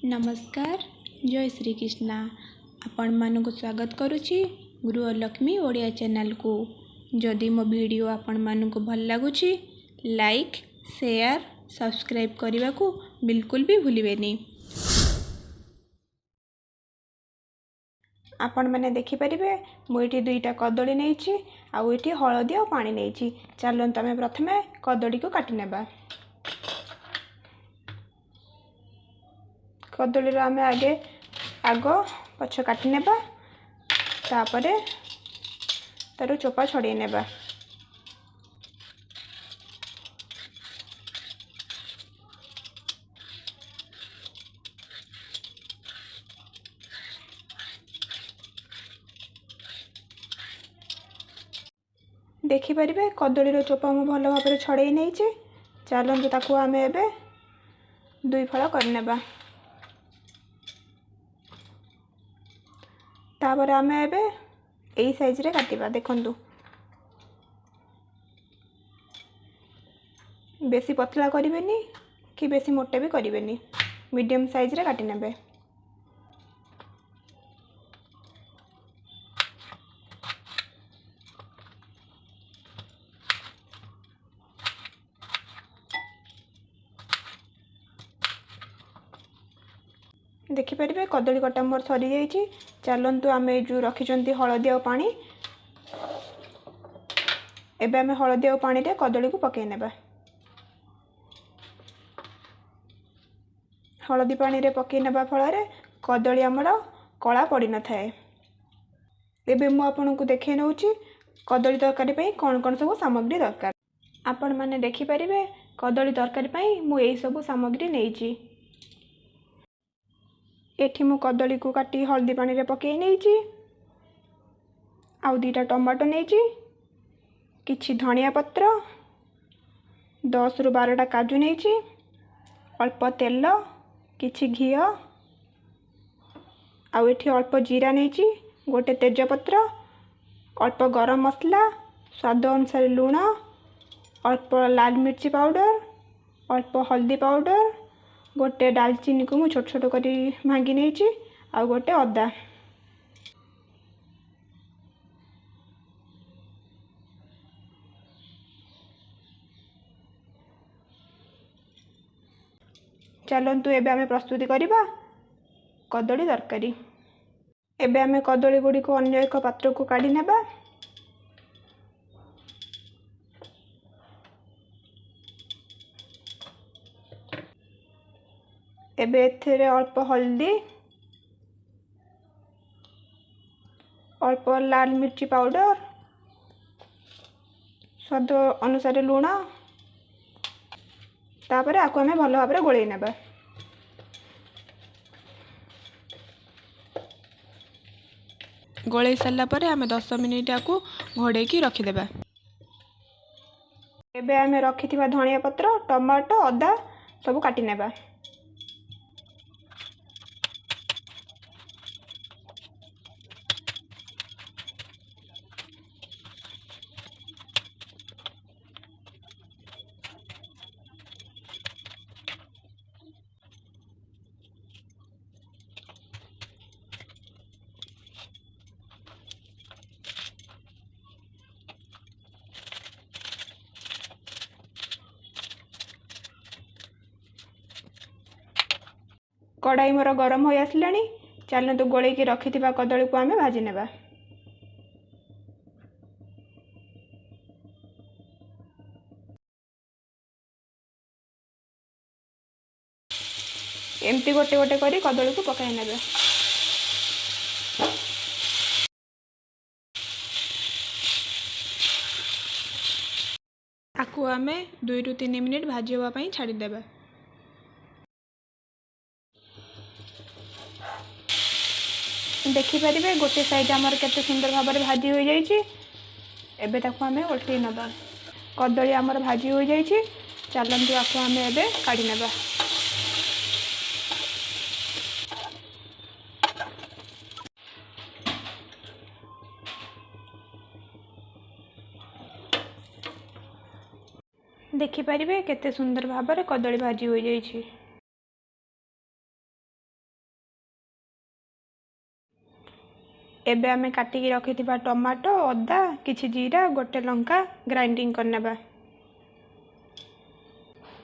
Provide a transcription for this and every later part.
नमस्कार जय श्री कृष्णा आपण मानक स्वागत करुछि गृह लक्ष्मी ओडिया चैनल को। जदि मो वीडियो आपण मानक भल लागुछि लाइक शेयर सब्सक्राइब करने को बिल्कुल भी भूलिबेनी। आपण मैंने देखिपारे मुझे दुईटा कदली नहीं आउ ये हलदी और पानी नहीं। चलते आम प्रथम कदली को काटी नेबा। कदली आम आगे आग पछ काटी नेबा तापरे तार चोपा छड़े नेबा। देखिपारे कदली चोपा मु भल भाव छड़े नहीं। चलते ताकू आम एबे दुई फल करनेबा। तापर आम एबे यही साइज रे काटिबा। देखंतु बेसी पतला करिवेनी कि बेसी मोटे भी करिवेनी, मीडियम साइज रे काटि नेबे। देखिपारे कदली कटा मोर सरी जाइए। चलतु आम जो रखी हलदी और पानी एबे आम हलदी और पानी रे कदली को पकई नेबा। हलदी पानी रे पकई नेबा फल कदली आमर कला पड़ न थाए। एबे मु आपनको देखे नउची कदली तरकारी पई कौन कौन सब सामग्री दरकार। आपण माने देखिपारे कदली तरकारी पई मु एई सब सामग्री नेइची। एठी मु कदली को काटी हल्दी पानी रे पकई नेइची। आउ दीटा टमाटो नेइची, किछि धनिया पत्र, 10 रु 12टा काजू नेइची, अल्प तेल, किछि घी, आउ एठी अल्प जीरा नेइची, गोटे तेजपत्र, अल्प गरम मसला, स्वाद अनुसार लूण, अल्प लाल मिर्ची पाउडर, अल्प हल्दी पाउडर, गोटे दालचीनी को मु छोट छोट करी भांगी नहीं। आ गोटे अदा। चलतु एबे आमे प्रस्तुति करिबा कदली तरकारी। एबे आमे कदली गुडी को अन्य एक पात्र को काढी नेबा। एबे एथेरे अल्प हल्दी, अल्प लाल मिर्ची पाउडर, स्वाद अनुसार लूण, तापर आको आमे भल भाव गोळेई नेबा। गोळेई सारला परे आमे 10 मिनिट आको घोड़े की रखी देबा। एबे आमे रखिथिबा धनिया पत्र, टमाटो, अदा सब काटी नेबा। कढ़ाई मोर गरम हो आसलानी। चलतु गोले की रखि कदली को आमे भाजी नेबा। एमती गोटे गोटे करी कदली को पकाई नेबे। आकु आमे 2 रु 3 मिनिट भाजी होगा पई छाड़ी देबा। देखिपारे गोटे साइड आमर केते सुंदर भाव में भाजी हो जाइए। एबे ताकू आमे उल्टे नबा। कदली आमर भाजी हो जाइए। चलतु आकू आमे एबे काढी नेबा। देखिपारे केते सुंदर भाव में कदली भाजी हो जाइए। एबे आमे काटिकी रखिथिबा टमाटो अदा किछि जीरा गोटे लंका ग्राइंडिंग करनेबा।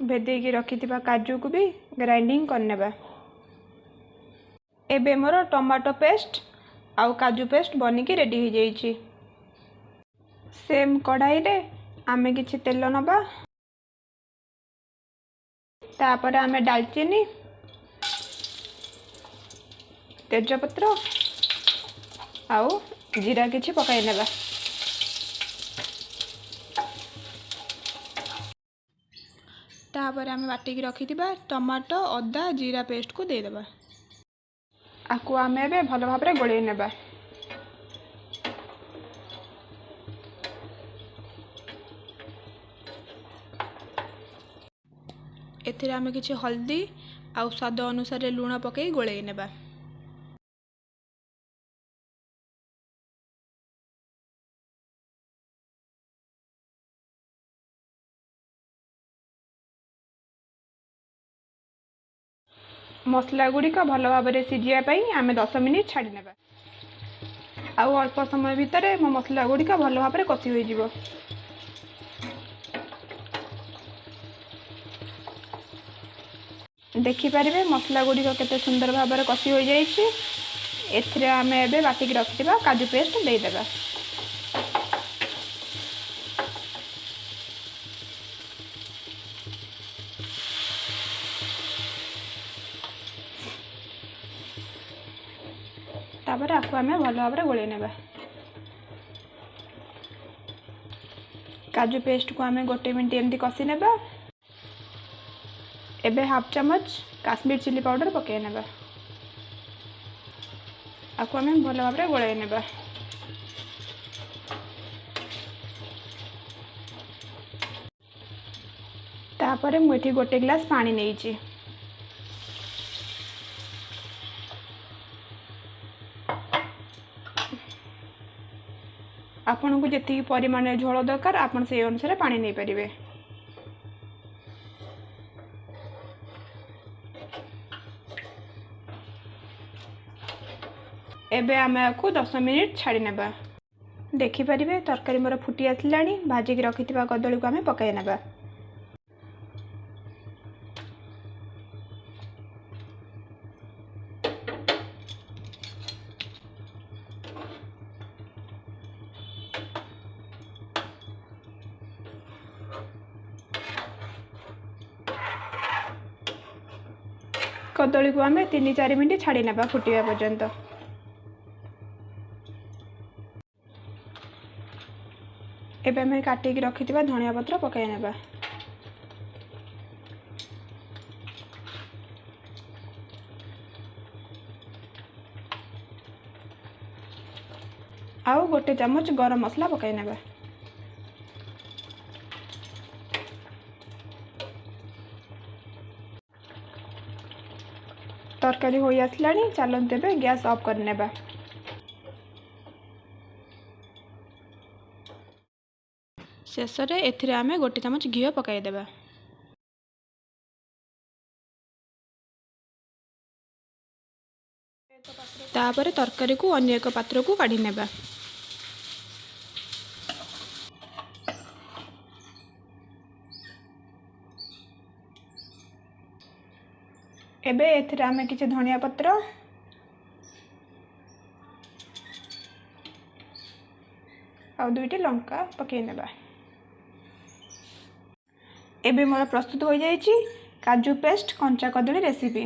भेदेकी रखिथिबा काजू को भी ग्राइंडिंग करनेबा। एबे मोर टमाटो पेस्ट आउ काजू पेस्ट बनिकी रेडी हो जाइछि। सेम कढ़ाई रे आमे किछि तेल नबा। तापर आमे दालचीनी तेजपत्र आउ जीरा किछि पकाई नेबा। तापर आमे बाटिकी रखिथिबा टमाटो अदा जीरा पेस्ट को दे देबा। आकु आमे एबे भलो भाबरे गोळेई नेबा। एथिरे आमे किछि हल्दी आउ स्वाद अनुसार लूण पकई गोळेई नेबा। मसला गुड़िक भल भाव में सिझापी आम 10 मिनिट छाड़ी नेबा। आउ अल्प समय भितर मो मसला गुड़िक भल भाव में कषि हो। देखिपारे मसला गुड़िक केते सुंदर भाव में कषि हो जाइछि। एथिरे आमे एबे बाटिकी रखिथिबा काजू पेस्ट दे देबा। तापर आकु आमे भल भाव में गोळेई नेबा। काजू पेस्ट को आमे 1 मिनिट एमती कषि नेबा। एबे हाफ चम्मच काश्मीर चिली पाउडर पकाई नेबा। आकु आमे भल भाव में गोळेई नेबा। तापर मु एठी 1 ग्लास पानी नेइछि। आपन को जति परिमाण झोल दरकार आपन से अनुसार पानी नहीं पारिबे। एबे आमे आकु 10 मिनिट छाड़ी नेबा। देखि पारिबे तरकारी मोर फुटी आसलानी। भाजिकी रखिथिबा कदली को आमे पकाई नेबा। कदली को आमे 3-4 मिनिट छाड़ी नेबा फुटिया पर्यंत। एबे आमे काटिकी रखिथिबा धनिया पत्र पकाई नेबा। आउ 1 चम्मच गरम मसला पकाई नेबा। तरकारी हो आसलानी। चलते एबे गैस ऑफ कर नेबा। शेष रे एथिरे आमे 1 चम्मच घी पकाई देबा। तापर तरकारी को अन्य एक पात्र को काढी नेबा। एबे एथिरे आमे किछि धनिया पत्र आउ 2टी लंका पकाई नेबा। एबे मोर प्रस्तुत हो जाइछि काजू पेस्ट कंचा कदली रेसिपी।